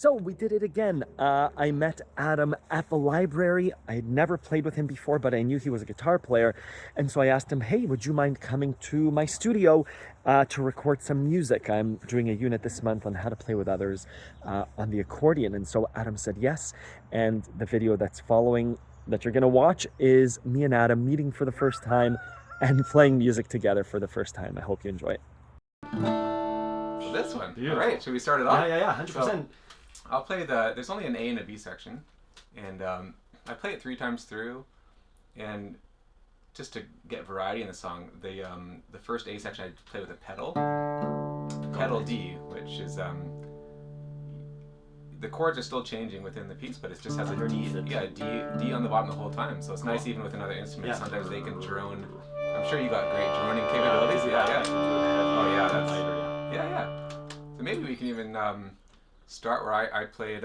So we did it again. I met Adam at the library. I had never played with him before, but I knew he was a guitar player. And so I asked him, hey, would you mind coming to my studio to record some music? I'm doing a unit this month on how to play with others on the accordion. And so Adam said yes. And the video that's following that you're gonna watch is me and Adam meeting for the first time and playing music together for the first time. I hope you enjoy it. So this one. Beautiful. All right, should we start it off? Yeah, 100%. So, I'll play there's only an A and a B section, and I play it 3 times through, and just to get variety in the song, the first A section I play with a pedal D, which is the chords are still changing within the piece, but it just has a D, D on the bottom the whole time. So it's nice even with another instrument. Yeah. Sometimes they can drone. I'm sure you got great droning capabilities. Yeah. Oh yeah, that's yeah. So maybe we can even start where I played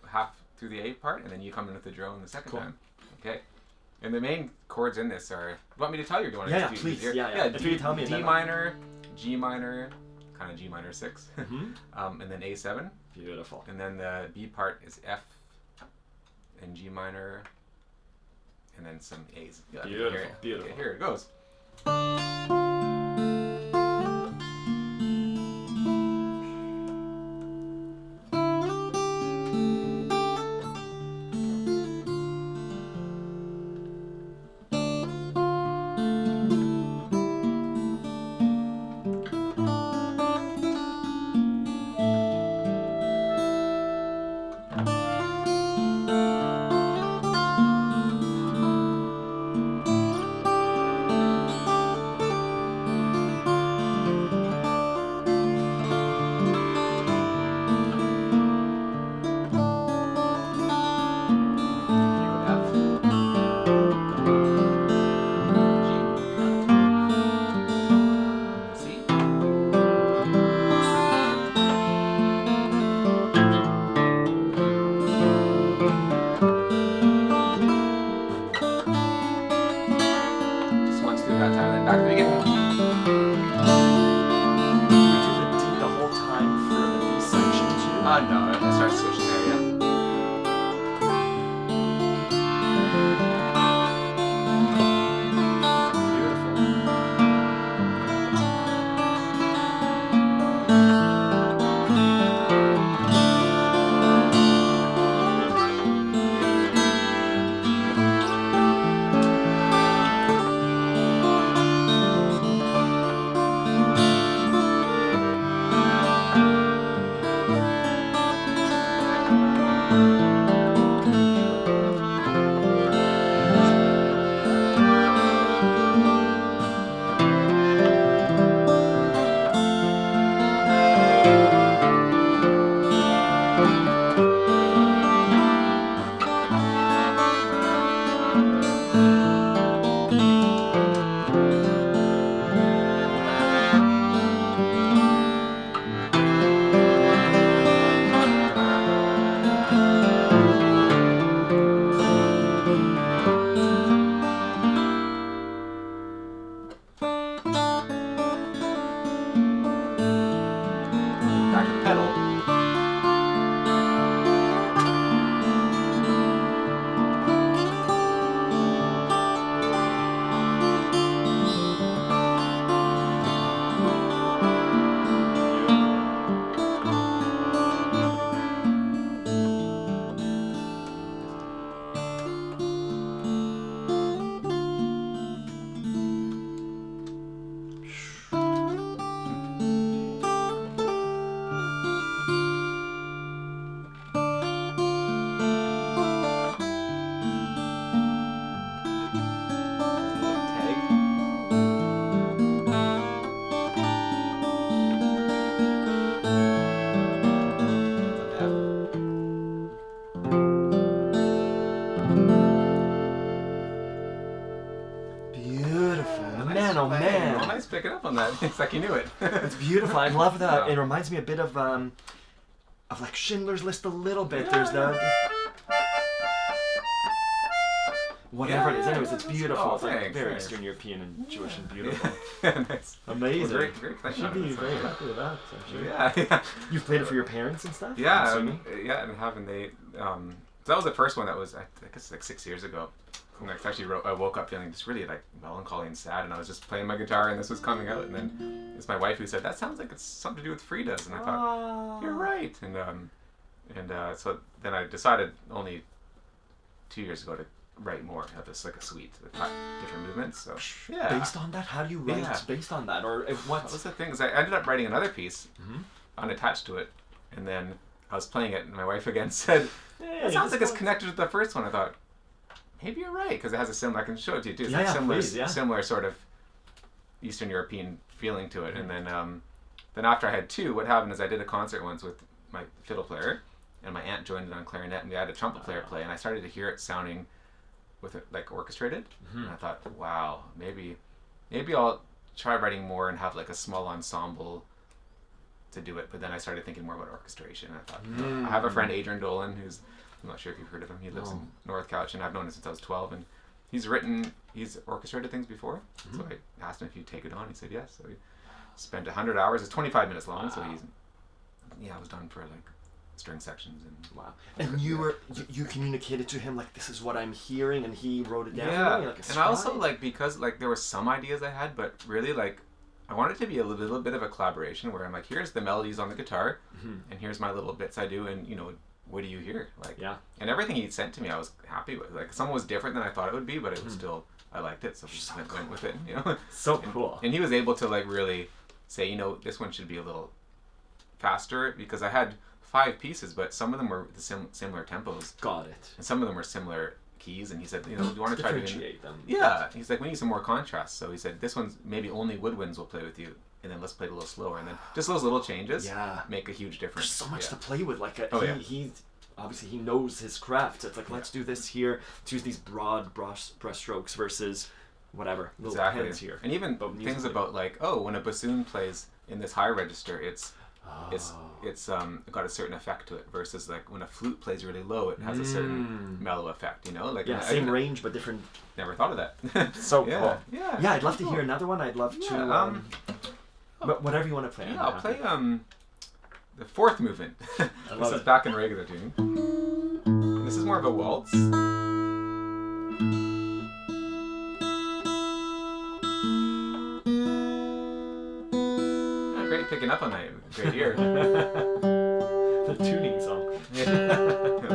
half through the A part, and then you come in with the drone the second time. Okay. And the main chords in this are. You want me to tell you, or do you want to? Yeah, please. Yeah. If you tell me. D minor, G minor, kind of G minor 6, and then A7. Beautiful. And then the B part is F and G minor, and then some A's. Beautiful. Okay, here it goes. No, it starts switching there, yeah. Oh man! Well, nice picking up on that. It's like you knew it. It's beautiful. I love that. It reminds me a bit of like Schindler's List a little bit. There's the whatever it is. Anyways, it's that's- beautiful. oh, It's like thanks, very thanks. Eastern European and Jewish and beautiful. Nice. Amazing. Well, great playing Should on be it, very so- happy with that. I'm sure. Yeah. You've played it for your parents and stuff? I'm Yeah, assuming? and having they, so that was the first one that was, I guess like 6 years ago. And I woke up feeling just really like melancholy and sad, and I was just playing my guitar, and this was coming out, and then it's my wife who said, "That sounds like it's something to do with Freda's," and I thought, "You're right," and so then I decided only 2 years ago to write more of this, like a suite with 5 different movements. So yeah, Based on that, how do you write Yeah. based on that, or what? that was the thing. Is I ended up writing another piece Mhm. unattached to it, and then I was playing it, and my wife again said, "It sounds like it's connected to the first one." I thought, maybe you're right, because it has a similar. I can show it to you too. It's Yeah, like yeah, similar, please, yeah. similar sort of Eastern European feeling to it. And then after I had 2, what happened is I did a concert once with my fiddle player, and my aunt joined it on clarinet, and we had a trumpet player play, and I started to hear it sounding with it like orchestrated, and I thought, wow, maybe I'll try writing more and have like a small ensemble to do it. But then I started thinking more about orchestration. I thought, I have a friend, Adrian Dolan, who's, I'm not sure if you've heard of him. He lives in North Couch, and I've known him since I was 12, and he's orchestrated things before. So I asked him if he'd take it on. He said yes. So we spent 100 hours. It's 25 minutes long, so I was done for like string sections and Wow. And you communicated to him like, this is what I'm hearing, and he wrote it down. yeah. Like a And I also scribe? like, because like there were some ideas I had, but really like I wanted it to be a little bit of a collaboration where I'm like, here's the melodies on the guitar, and here's my little bits I do, and what do you hear? Like, Yeah. And everything he sent to me, I was happy with. Like, some was different than I thought it would be, but it was still, I liked it, so we just went with it. So cool. And he was able to like really say, this one should be a little faster, because I had 5 pieces, but some of them were the similar tempos, Got it. and some of them were similar keys. And he said, do you want to try doing? Differentiate them. Yeah, he's like, we need some more contrast. So he said, this one's maybe only woodwinds will play with you, and then let's play it a little slower, and then just those little changes Yeah. make a huge difference. There's so much Yeah. to play with. Like yeah. Obviously he knows his craft. It's like, let's do this here. Let's use these broad brush strokes versus whatever little Exactly. pens here. And even But things musically. about like, when a bassoon plays in this high register, it's got a certain effect to it, versus like when a flute plays really low, it has a certain mellow effect. Like Yeah, same range but different. Never thought of that. So yeah, cool. yeah. Yeah, I'd love to hear another one. I'd love to. But whatever you want to play. I'm I'll happy. play the 4th movement. I This love is it. back in regular tune. And this is more of a waltz. Great picking up on that. Great ear. The tuning song.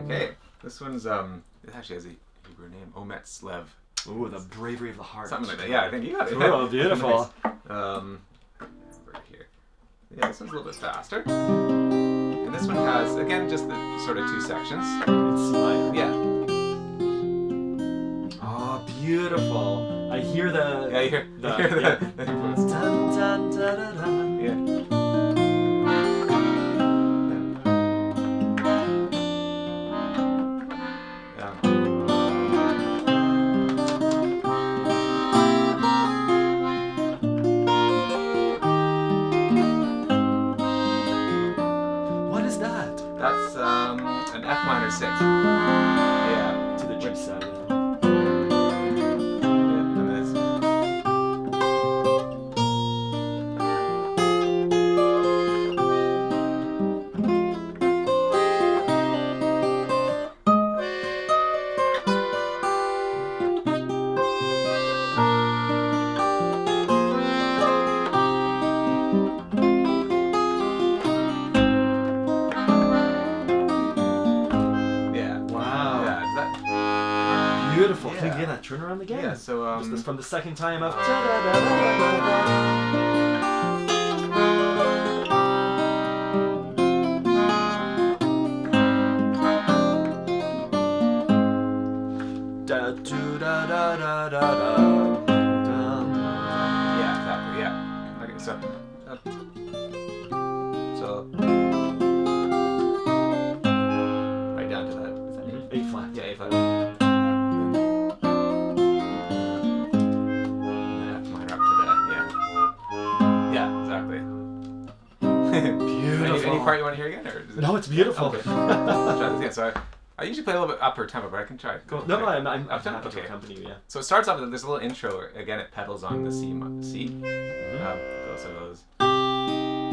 Okay, this one's it actually has a Hebrew name, Ometz Lev. Ooh, the bravery of the heart. Something like that. Yeah, I think you got it. Oh, beautiful. Nice. Right here. Yeah, this one's a little bit faster. And this one has, again, just the sort of 2 sections. It's like, Yeah. oh, beautiful. I hear the. Yeah, you hear yeah. the influence. Dun, dun, da, da, da. Yeah. What is that? That's an F minor 6. Yeah. To the G side. Yeah, and this. Yeah. Wow. Yeah. Is that? Beautiful. Can Yeah. we get that turn around again? Yeah. So Just this from the second time of. Da-da-da-da-da-da. Da-do-da-da-da-da-da. Yeah, exactly. Yeah. Okay, so. Right down to that. Is that A flat. Yeah, A flat. F minor up to No, it's beautiful. Okay. Try this. Yeah, so I usually play a little bit upper tempo, but I can try it. Cool. No, I'm Up tempo? happy to Okay. accompany you, yeah. So it starts off with this little intro where, again, it pedals on the C. So it goes.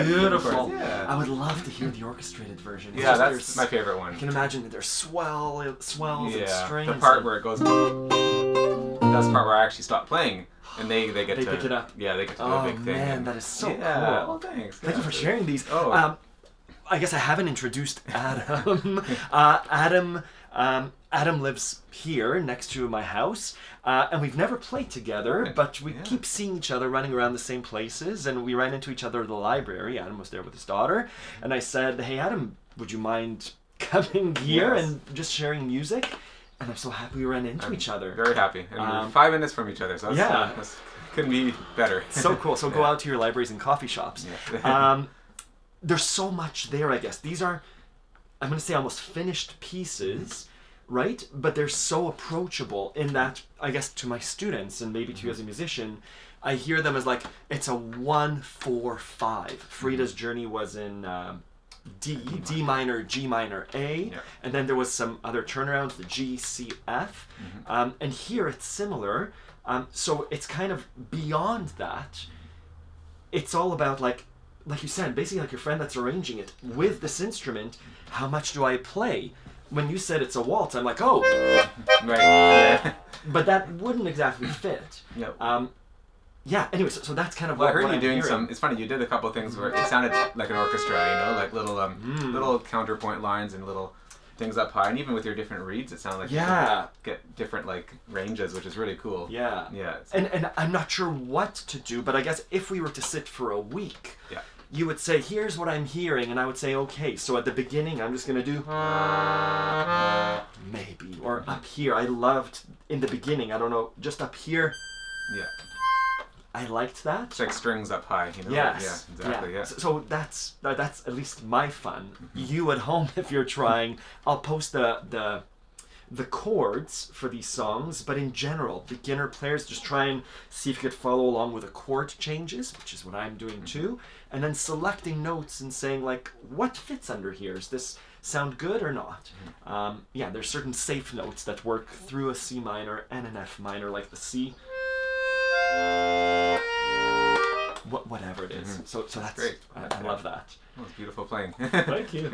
Beautiful. Yeah. I would love to hear the orchestrated version. It's Yeah, just that's there's- my favorite one. I can imagine that there's swells and strings. The part and- where it goes. That's the part where I actually stop playing, and they get They to pick it up. Yeah, they get to do Oh a big thing. man, and- that is so yeah. cool. Oh, thanks. Thank you for sharing these. Oh. I guess I haven't introduced Adam. Adam lives here next to my house, and we've never played together, Right. but we Yeah. keep seeing each other running around the same places, and we ran into each other at the library. Adam was there with his daughter, and I said, "Hey, Adam, would you mind coming here Yes. and just sharing music?" And I'm so happy we ran into each other. Very happy, and we're 5 minutes from each other, so that's, couldn't be better. So cool. So go out to your libraries and coffee shops. Yeah. There's so much there, I guess. These are, I'm going to say, almost finished pieces, right? But they're so approachable in that, I guess, to my students and maybe to you as a musician, I hear them as like, it's a 1-4-5. Freda's journey was in D minor, G minor, A, and then there was some other turnarounds, the G, C, F. And here it's similar. So it's kind of beyond that. It's all about like you said, basically like your friend that's arranging it with this instrument. How much do I play? When you said it's a waltz, I'm like, oh, Right. Yeah. but that wouldn't exactly fit. Yep. Yeah. Anyway, so that's kind of Well, I what heard you I'm doing hearing. some. It's funny. You did a couple of things where it sounded like an orchestra. You know, like little little counterpoint lines and little things up high, and even with your different reeds, it sounded like you could get different like ranges, which is really cool. Yeah. Yeah. And I'm not sure what to do, but I guess if we were to sit for a week, Yeah. you would say, here's what I'm hearing, and I would say, okay, so at the beginning, I'm just going to do maybe, or up here. I loved, in the beginning, I don't know, just up here, Yeah. I liked that. It's like strings up high. You know. Yes. Yeah. Exactly. Yeah. So that's at least my fun. You at home, if you're trying, I'll post the the chords for these songs, but in general, beginner players, just try and see if you could follow along with the chord changes, which is what I'm doing too, and then selecting notes and saying like, what fits under here? Does this sound good or not? Yeah, there's certain safe notes that work through a C minor and an F minor, like the C. Whatever it is. So that's great. I love that. That was beautiful playing. Thank you.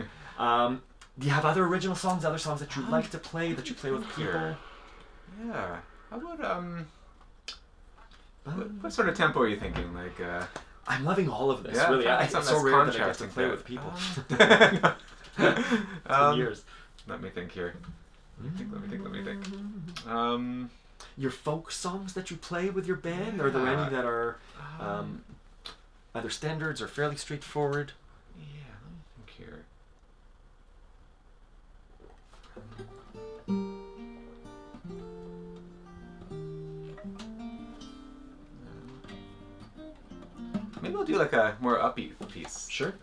Do you have other original songs, other songs that you like to play, that you play with people? Sure. Yeah. How about what sort of tempo are you thinking? Like I'm loving all of this. Yeah, Really, I it's think so that's rare that I get to contrasting play to- with people. um, Years. Let me think here. Let me think. Your folk songs that you play with your band, are there any that are either standards or fairly straightforward? Yeah, let me think here. Maybe we'll do like a more upbeat piece. Sure.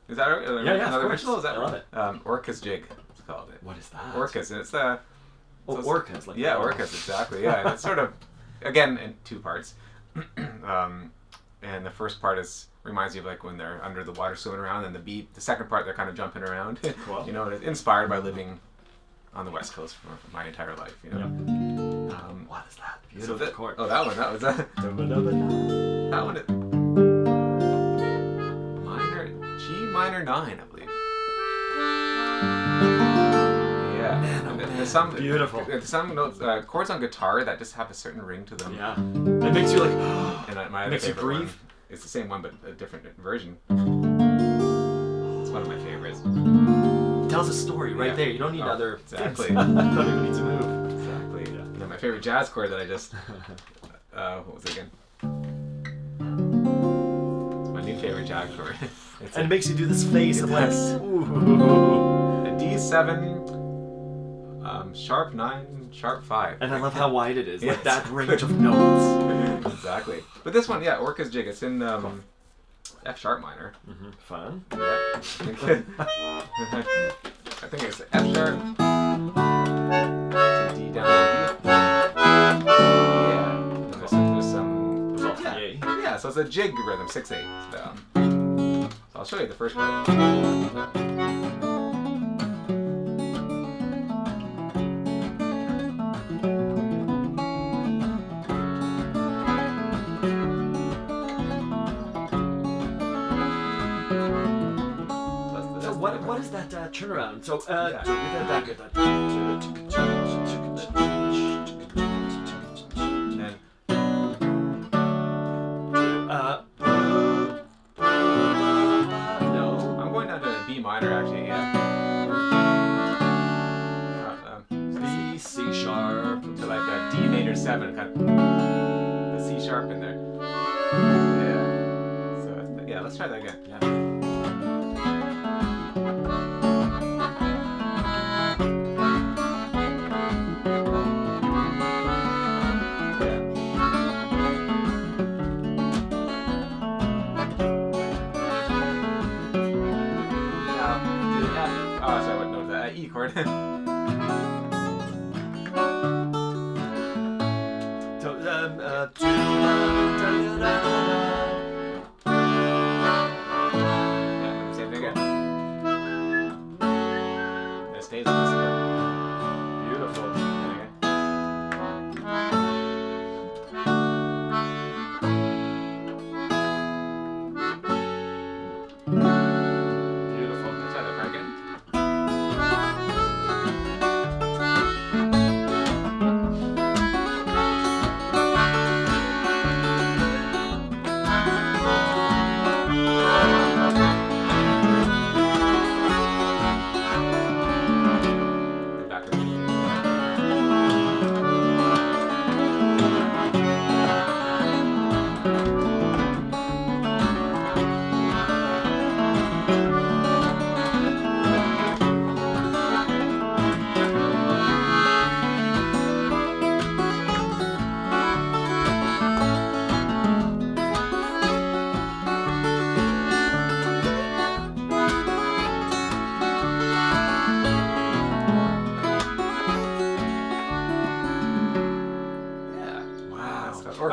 Is that Yeah, of another course. original? Is that I love it. Orcas Jig, it's called it. What is that? Orcas, and it's Oh, so it's- orcas. Like yeah, orcas, exactly. Yeah, and it's sort of, again, in two parts. And the first part reminds you of like when they're under the water swimming around, and the second part they're kind of jumping around. Cool. You know, and it's inspired by living on the West Coast for my entire life. You know. What is that? So Beautiful chord. that one. That was that one. G minor 9, I believe. Yeah. Man, oh There's man, some beautiful. There's some notes, chords on guitar that just have a certain ring to them. Yeah. It makes you like. And my other Makes you favorite breathe. one is the same one but a different version. It's one of my favorites. Tells a story right Yeah. there. You don't need Oh, other exactly. things. You don't even need to move. Exactly. Yeah. And then my favorite jazz chord that I just what was it again? It's my new favorite jazz chord. It's And it makes you do this face of like, does. ooh. a D7, sharp 9, sharp 5. And I love how wide it is, like Yes. that range of notes. Exactly. But this one, yeah, Orcas Jig. It's in F sharp minor. Fun. I think it's F sharp to D down to D. Yeah. And there's some. Yeah, so it's a jig rhythm, 6/8. So I'll show you the first part. So what is that turnaround? So Yeah. And no, I'm going down to B minor actually. Yeah. B, C sharp. To like a D major 7, kind of the C sharp in there. Yeah. So yeah, let's try that again. Yeah. Oh, sorry, what note is that? E chord.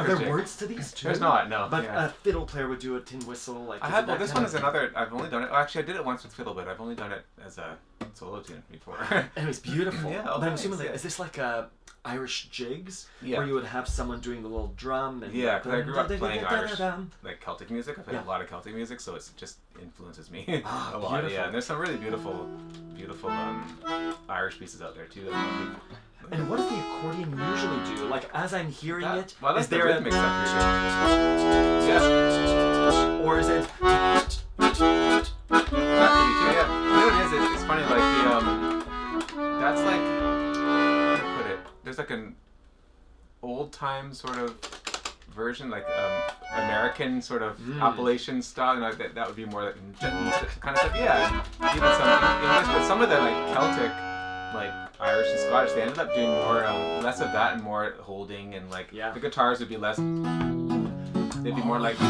Are there Jig. words to these too? There's not, no. But yeah. a fiddle player would do a tin whistle. Like I is have. it Well, that this kind one of- is another. I've only done it. Actually, I did it once with fiddle, but I've only done it as a solo tune before. And it's beautiful. Yeah, but I'm thanks, assuming like, yeah. is this like a Irish jigs Yeah. where you would have someone doing the little drum and Yeah, because I grew up playing Irish, dum. like Celtic music. I've played Yeah. a lot of Celtic music, so it just influences me Ah, a lot. beautiful. Yeah, and there's some really beautiful Irish pieces out there too. That love me. And what does the accordion usually do? Like as I'm hearing it, Well, that's is the there rhythmic a stuff you're doing. Yeah, or is it? that could be too. Yeah, you know what it is? It's funny. Like that's like how do I put it? There's like an old time sort of version, like American sort of Appalachian style. You know, that would be more like kind of stuff. Yeah, even some English, but some of the like Celtic, like Irish and Scottish, they ended up doing more, less of that and more holding and like Yeah. the guitars would be less. They'd be more like. I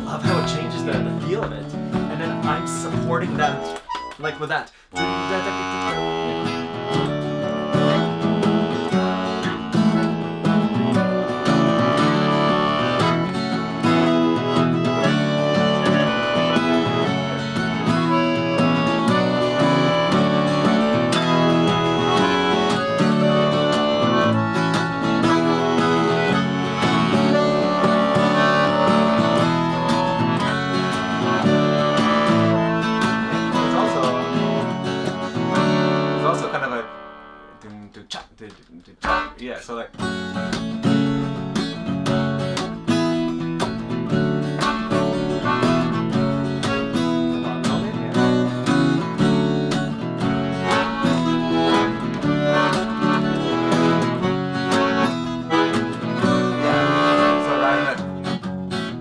love how it changes the feel of it, and then I'm supporting that, like with that. There's also kind of a yeah, so like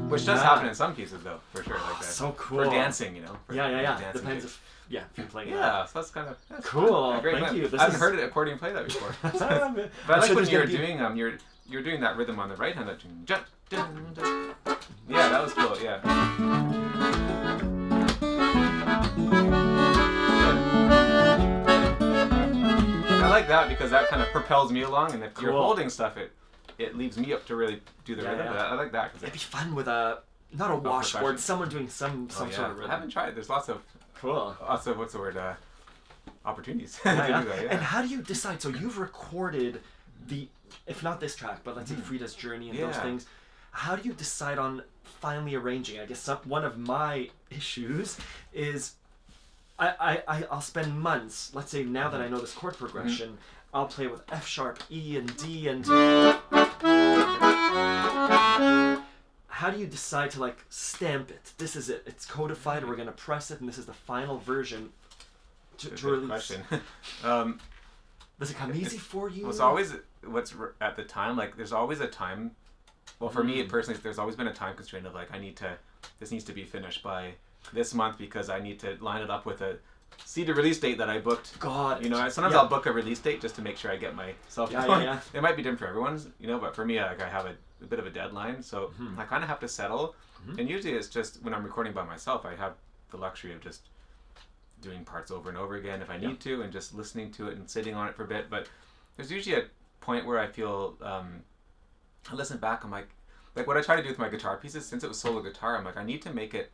which does happen in some pieces though, for sure, like that. So cool. For dancing, you know. For Yeah. dancing Depends gigs. if you're playing. Yeah, so that's kind of Cool. fun. Great Thank plan. you. This I haven't is- heard an accordion play that before. But But I like when you're doing you're doing that rhythm on the right hand. That yeah, that was cool. Yeah. I like that because that kind of propels me along, and if you're Cool. holding stuff, it leaves me up to really do the Yeah, rhythm. yeah. But I like that It'd because be fun with a not a washboard, percussion. someone doing some sort of I rhythm. haven't tried. There's lots of Cool. what's the word? Opportunities. Yeah, to yeah. do that, And how do you decide? So you've recorded the, if not this track, but let's say Freda's Journey and those Yeah. things. How do you decide on finally arranging? I guess one of my issues is I'll spend months. Let's say now that I know this chord progression, I'll play with F sharp, E, and D, and. How do you decide to like stamp it? This is it. It's codified. Or we're gonna press it, and this is the final version to Good release. question. Does it come easy for you? Well, it's always at the time. Like, there's always a time. Well, for me personally, there's always been a time constraint of like this needs to be finished by this month because I need to line it up with a the release date that I booked. God. You know, sometimes Yeah. I'll book a release date just to make sure I get myself Yeah, going. yeah. It might be different for everyone's, you know, but for me, like I have a bit of a deadline, so I kind of have to settle. And usually, it's just when I'm recording by myself, I have the luxury of just doing parts over and over again if I need to, and just listening to it and sitting on it for a bit. But there's usually a point where I feel I listen back. I'm like what I try to do with my guitar pieces, since it was solo guitar, I'm like I need to make it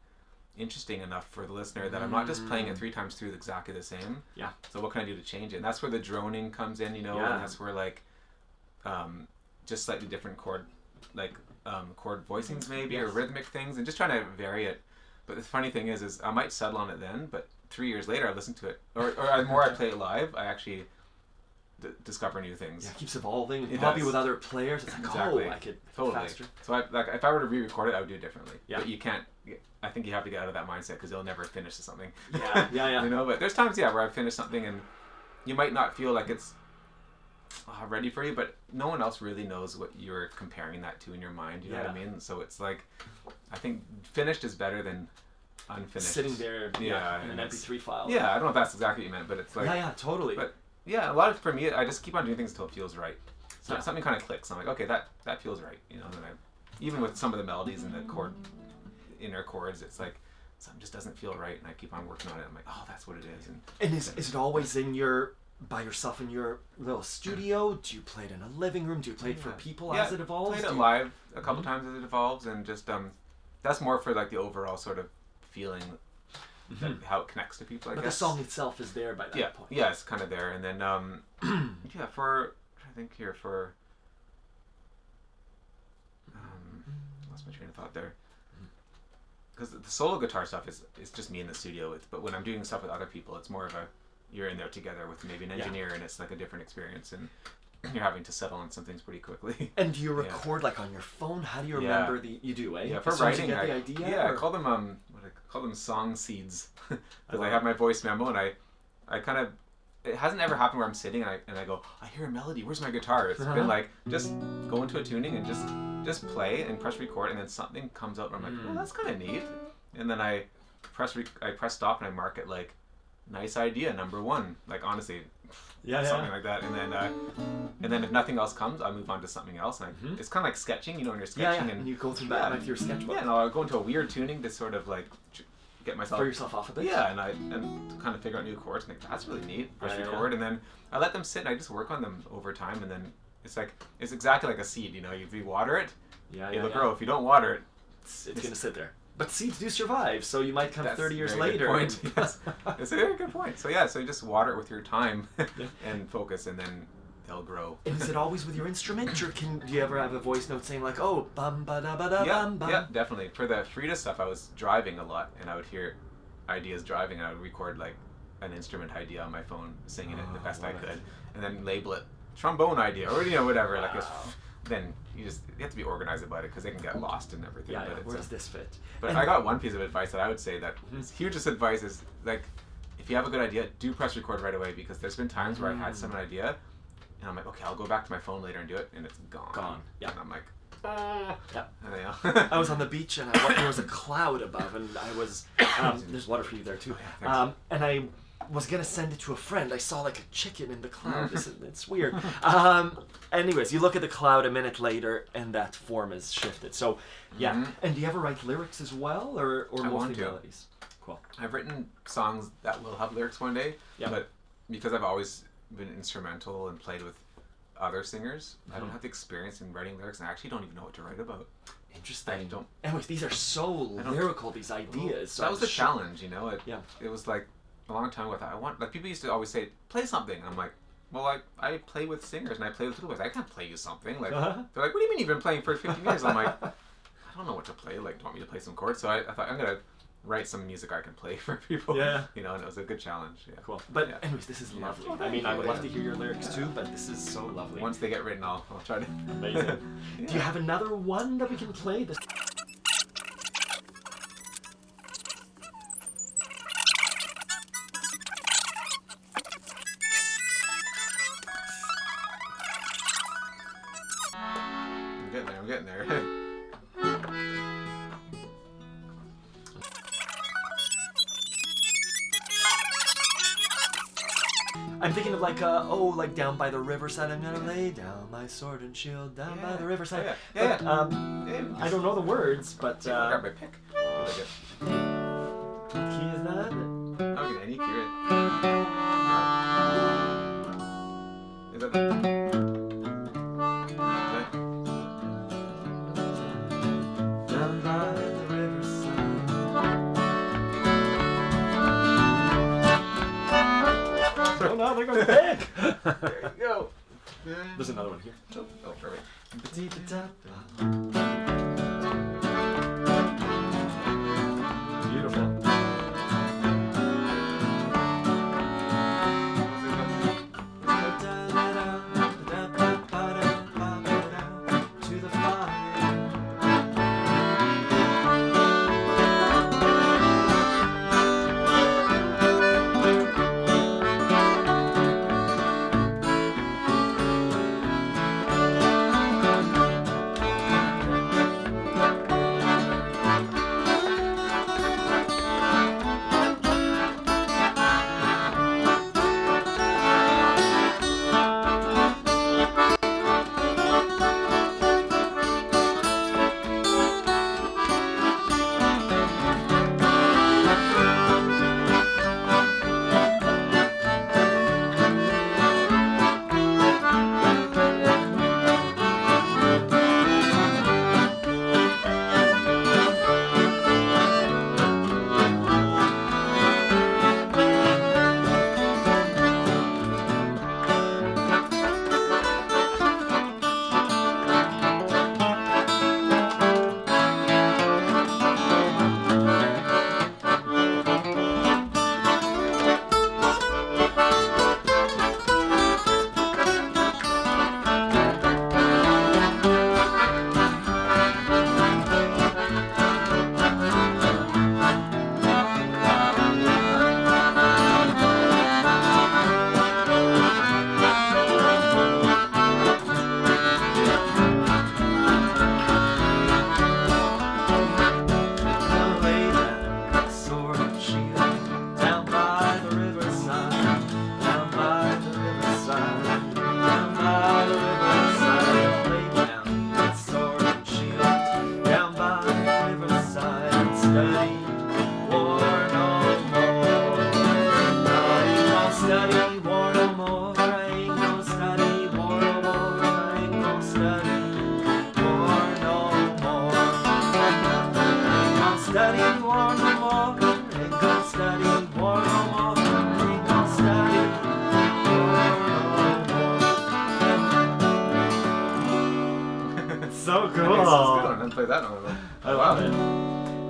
interesting enough for the listener that I'm not just playing it 3 times through exactly the same. Yeah. So what can I do to change it? And that's where the droning comes in, you know, Yeah. and that's where like just slightly different chord voicings maybe, or Yes. rhythmic things, and just trying to vary it. But the funny thing is I might settle on it then, but 3 years later I listen to it, or the more I play it live, I actually discover new things. Yeah, it keeps evolving. It Probably does. with other players. It's like, Exactly. oh, I could Totally. faster. So if I were to re-record it, I would do it differently. Yeah. But you can't. I think you have to get out of that mindset because you'll never finish something. Yeah. You know, but there's times, where I finish something and you might not feel like it's ready for you, but no one else really knows what you're comparing that to in your mind. You know what I mean? So it's like, I think finished is better than unfinished. Sitting there in an MP3 file. Yeah, I don't know if that's exactly what you meant, but it's like. Yeah, totally. But yeah, a lot of for me, I just keep on doing things until it feels right. So something kind of clicks. I'm like, okay, that feels right. You know, and then even with some of the melodies and the inner chords, it's like something just doesn't feel right, and I keep on working on it. I'm like, oh, that's what it is. And is it always in your by yourself in your little studio? Do you play it in a living room? Do you play it for people Yeah, as it evolves? Played it live a couple times as it evolves, and just that's more for like the overall sort of feeling, that how it connects to people. I But guess. the song itself is there by that point. Yeah, it's kind of there, and then yeah, for I think here for lost my train of thought there. Because the solo guitar stuff is just me in the studio, but when I'm doing stuff with other people, it's more of a you're in there together with maybe an engineer, and it's like a different experience, and you're having to settle on some things pretty quickly. And do you record like on your phone? How do you remember you do, eh? Yeah, for As soon as writing, you get the idea. yeah, or? I call them song seeds, because I have my voice memo, and I kind of, it hasn't ever happened where I'm sitting and I go, I hear a melody, where's my guitar? It's been like just go into a tuning and just play and press record, and then something comes out and I'm like, oh, that's kind of neat, and then I press stop and I mark it like nice idea number 1, like honestly, something like that, and then if nothing else comes, I move on to something else, and it's kind of like sketching, you know, when you're sketching, and you go through that with your sketchbook. Yeah, and I'll go into a weird tuning to sort of like get myself throw yourself off a bit. Yeah, and kind of figure out new chords, and think that's really neat. Press record, and then I let them sit, and I just work on them over time, and then it's exactly like a seed, you know. If you water it, it'll grow. If you don't water it, it's gonna sit there. But seeds do survive, so you might come 30 years later. Point. Yes. It's a very good point. So yeah, so you just water it with your time and focus, and then they'll grow. And is it always with your instrument, or do you ever have a voice note saying like, oh, bum ba da ba da bum bum? Yeah, definitely. For the Freda stuff, I was driving a lot, and I would hear ideas driving, and I would record like an instrument idea on my phone, singing it the best I could, and then label it trombone idea or whatever. Like this. Then you have to be organized about it, because they can get lost in everything. Yeah, but where does this fit? But I got one piece of advice that I would say that hugest advice is, like, if you have a good idea, do press record right away, because there's been times where I had some idea and I'm like, okay, I'll go back to my phone later and do it, and it's gone. Yeah. And I'm like, yeah. I was on the beach, and there was a cloud above, and I was there's water for you there too. And I was gonna send it to a friend. I saw like a chicken in the cloud. It's weird. Anyways, you look at the cloud a minute later, and that form is shifted. So yeah. And do you ever write lyrics as well, or mostly melodies? Cool. I've written songs that will have lyrics one day, but because I've always been instrumental and played with other singers, I don't have the experience in writing lyrics, and I actually don't even know what to write about. Interesting. I don't. Anyways, these are so lyrical, these ideas. So that was the challenge, you know. It was like a long time ago. I want, like, people used to always say, play something, and I'm like, well, I play with singers and I play with little boys. I can't play you something. Like, they're like, what do you mean you've been playing for 15 years? I'm like, I don't know what to play. Like, do you want me to play some chords? So I thought, I'm gonna write some music I can play for people. Yeah. You know, and it was a good challenge. Yeah. Cool. But anyways, this is lovely. I mean, I would love to hear your lyrics too, but this is so lovely. Once they get written, I'll try to. Amazing. Do you have another one that we can play? I'm getting there. I'm thinking of like down by the riverside. I'm gonna lay down my sword and shield down by the riverside. I don't know the words, but grab my pick. What key is that? I'm getting any key, right? Is that Down by the riverside. Oh no, there goes the pick! There you go. There's another one here. Oh, perfect. Beautiful. To the fire. played that in a little. I love it.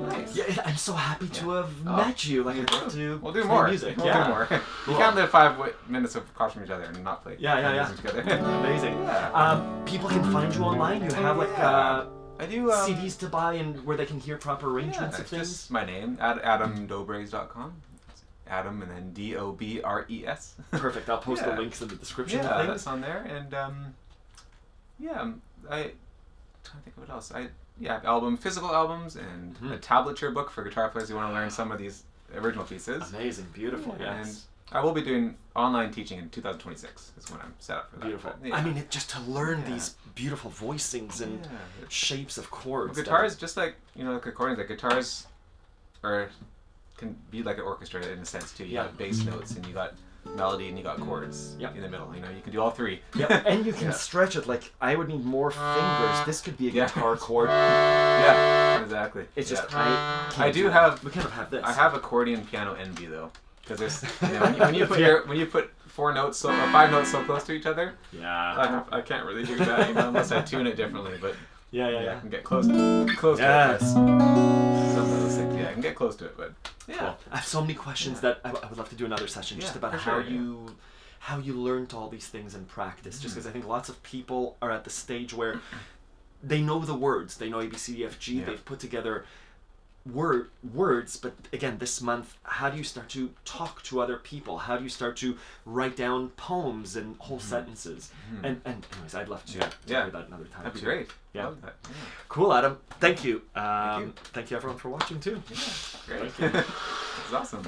Nice. Yeah, I'm so happy to have met you. Like, I'd love to We'll do play more. music. We'll yeah. do more. Cool. You can't live 5 minutes across from each other and not play music together. Amazing. People can find you online. You have like I do CDs to buy and where they can hear proper arrangements of it's things. just my name, adamdobres.com. Adam and then Dobres. Perfect. I'll post the links in the description of things. That's on there. And I'm trying to think of what else. I have physical albums and a tablature book for guitar players who want to learn some of these original pieces. Amazing, beautiful. And Yes. I will be doing online teaching in 2026 is when I'm set up for that. Beautiful. But, I mean, just to learn these beautiful voicings and shapes of chords. Well, guitars, just like, like accordions, like guitars can be like an orchestra in a sense too. You got bass notes and you got melody and you got chords in the middle. You can do all three. Yeah, and you can stretch it. Like, I would need more fingers. This could be a guitar chord. Yeah, exactly. It's just we kind of have this. I have accordion piano envy though, because there's when you put 4 notes or 5 notes so close to each other. Yeah. I can't really do that unless I tune it differently. But yeah. I can get close to it. Yes. Some of those things, I can get close to it, but Cool. I have so many questions that I would love to do another session just about how you learned all these things in practice. Just because I think lots of people are at the stage where they know the words, they know A, B, C, D, F, G. They've put together words, but again, this month, how do you start to talk to other people? How do you start to write down poems and whole sentences? And anyways, I'd love to hear that another time. That'd be great. Yeah. Love that. Yeah. Cool, Adam. Thank you. Thank you everyone for watching too. Yeah, great. Thank you. It's awesome.